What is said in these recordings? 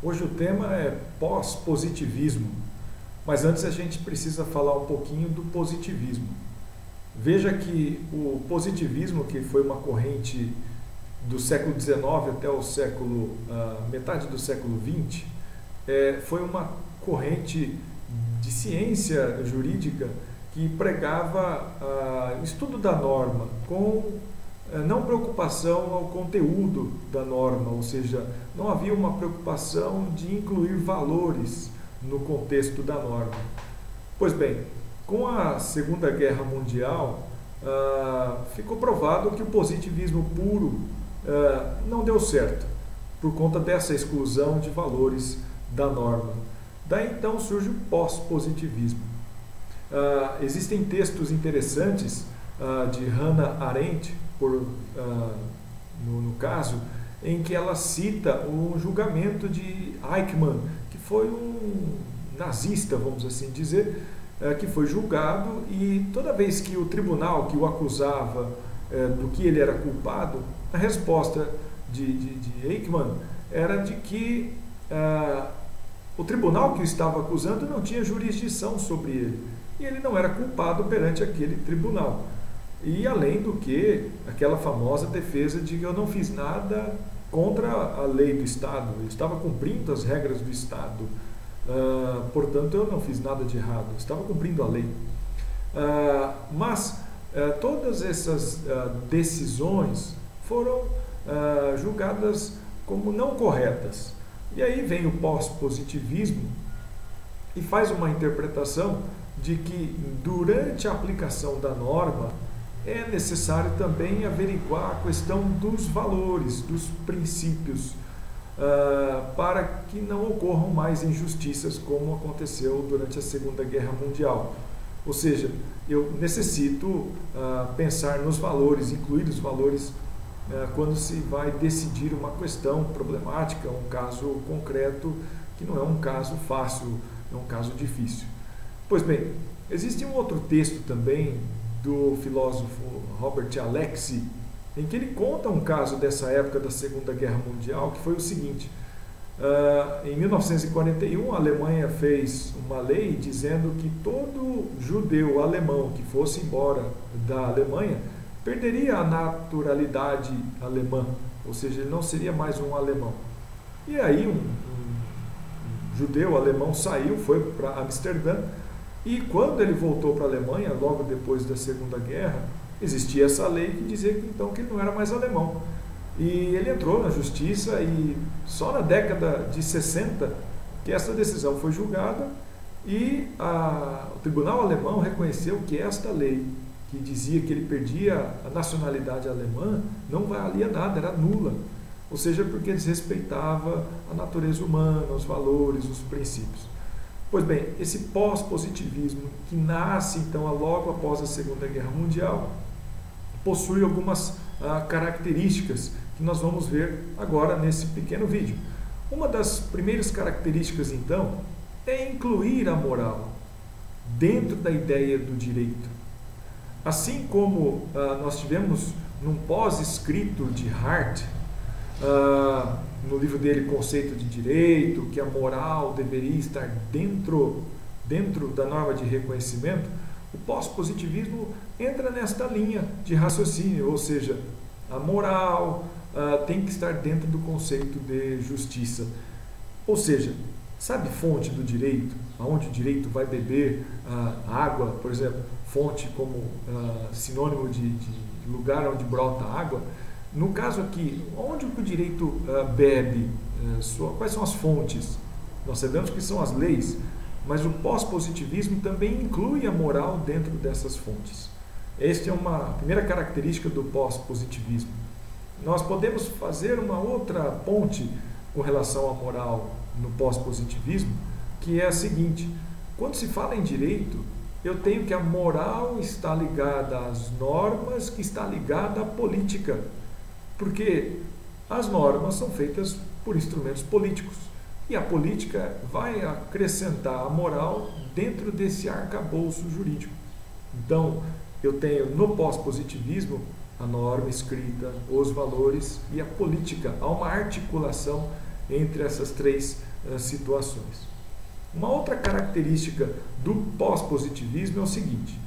Hoje o tema é pós-positivismo, mas antes a gente precisa falar um pouquinho do positivismo. Veja que o positivismo, que foi uma corrente do século XIX até o metade do século XX, foi uma corrente de ciência jurídica que pregava estudo da norma com não preocupação ao conteúdo da norma, ou seja, não havia uma preocupação de incluir valores no contexto da norma. Pois bem, com a Segunda Guerra Mundial, ficou provado que o positivismo puro não deu certo, por conta dessa exclusão de valores da norma. Daí então surge o pós-positivismo. Existem textos interessantes de Hannah Arendt, no caso, em que ela cita o julgamento de Eichmann, que foi um nazista, vamos assim dizer, que foi julgado, e toda vez que o tribunal que o acusava do que ele era culpado, a resposta de Eichmann era de que o tribunal que o estava acusando não tinha jurisdição sobre ele, e ele não era culpado perante aquele tribunal. E além do que, aquela famosa defesa de que eu não fiz nada contra a lei do Estado, eu estava cumprindo as regras do Estado, portanto eu não fiz nada de errado, eu estava cumprindo a lei. Mas todas essas decisões foram julgadas como não corretas. E aí vem o pós-positivismo e faz uma interpretação de que durante a aplicação da norma é necessário também averiguar a questão dos valores, dos princípios, para que não ocorram mais injustiças como aconteceu durante a Segunda Guerra Mundial. Ou seja, eu necessito pensar nos valores, incluir os valores quando se vai decidir uma questão problemática, um caso concreto, que não é um caso fácil, é um caso difícil. Pois bem, existe um outro texto também do filósofo Robert Alexy, em que ele conta um caso dessa época da Segunda Guerra Mundial, que foi o seguinte: em 1941 a Alemanha fez uma lei dizendo que todo judeu alemão que fosse embora da Alemanha perderia a naturalidade alemã, ou seja, ele não seria mais um alemão. E aí um judeu alemão saiu, foi para Amsterdã, e quando ele voltou para a Alemanha, logo depois da Segunda Guerra, existia essa lei que dizia que, então, que ele não era mais alemão. E ele entrou na justiça, e só na década de 60 que essa decisão foi julgada, e o tribunal alemão reconheceu que esta lei, que dizia que ele perdia a nacionalidade alemã, não valia nada, era nula. Ou seja, porque desrespeitava a natureza humana, os valores, os princípios. Pois bem, esse pós-positivismo, que nasce então logo após a Segunda Guerra Mundial, possui algumas características que nós vamos ver agora nesse pequeno vídeo. Uma das primeiras características, então, é incluir a moral dentro da ideia do direito. Assim como nós tivemos num pós-escrito de Hart, no livro dele Conceito de Direito, que a moral deveria estar dentro da norma de reconhecimento, o pós-positivismo entra nesta linha de raciocínio, ou seja, a moral tem que estar dentro do conceito de justiça. Ou seja, sabe fonte do direito, aonde o direito vai beber água, por exemplo, fonte como sinônimo de lugar onde brota água. No caso aqui, onde o direito bebe? Quais são as fontes? Nós sabemos que são as leis, mas o pós-positivismo também inclui a moral dentro dessas fontes. Esta é uma primeira característica do pós-positivismo. Nós podemos fazer uma outra ponte com relação à moral no pós-positivismo, que é a seguinte: quando se fala em direito, eu tenho que a moral está ligada às normas, que está ligada à política. Porque as normas são feitas por instrumentos políticos e a política vai acrescentar a moral dentro desse arcabouço jurídico. Então, eu tenho no pós-positivismo a norma escrita, os valores e a política. Há uma articulação entre essas três situações. Uma outra característica do pós-positivismo é o seguinte: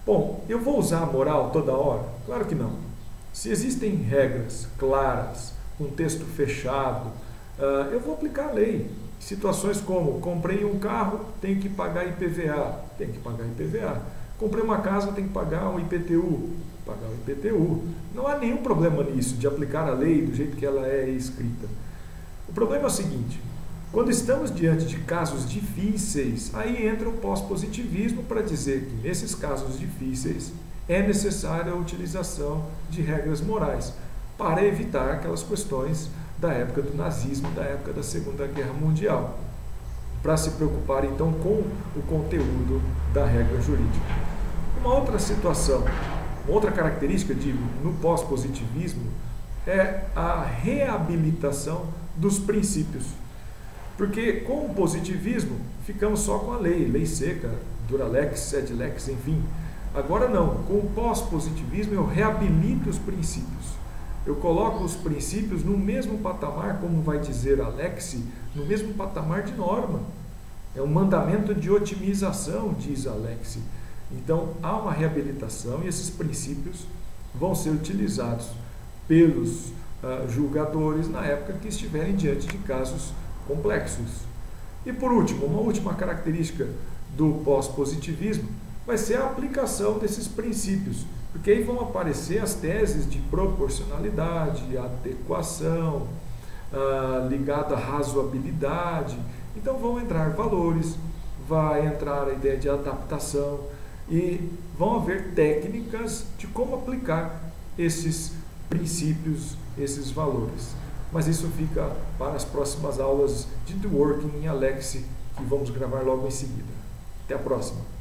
bom, eu vou usar a moral toda hora? Claro que não. Se existem regras claras, um texto fechado, eu vou aplicar a lei. Situações como: comprei um carro, tenho que pagar IPVA, tem que pagar IPVA. Comprei uma casa, tem que pagar o IPTU, pagar o IPTU. Não há nenhum problema nisso, de aplicar a lei do jeito que ela é escrita. O problema é o seguinte: quando estamos diante de casos difíceis, aí entra o pós-positivismo para dizer que nesses casos difíceis é necessária a utilização de regras morais para evitar aquelas questões da época do nazismo, da época da Segunda Guerra Mundial, para se preocupar então com o conteúdo da regra jurídica. Uma outra situação, uma outra característica no pós-positivismo é a reabilitação dos princípios. Porque com o positivismo ficamos só com a lei seca, dura lex, sed lex, enfim. Agora não, com o pós-positivismo eu reabilito os princípios. Eu coloco os princípios no mesmo patamar, como vai dizer a lex, no mesmo patamar de norma. É um mandamento de otimização, diz a lex. Então há uma reabilitação e esses princípios vão ser utilizados pelos julgadores na época que estiverem diante de casos complexos. E por último, uma última característica do pós-positivismo vai ser a aplicação desses princípios, porque aí vão aparecer as teses de proporcionalidade, adequação, ligado à razoabilidade. Então vão entrar valores, vai entrar a ideia de adaptação e vão haver técnicas de como aplicar esses princípios, esses valores. Mas isso fica para as próximas aulas de The Working em Alex, que vamos gravar logo em seguida. Até a próxima!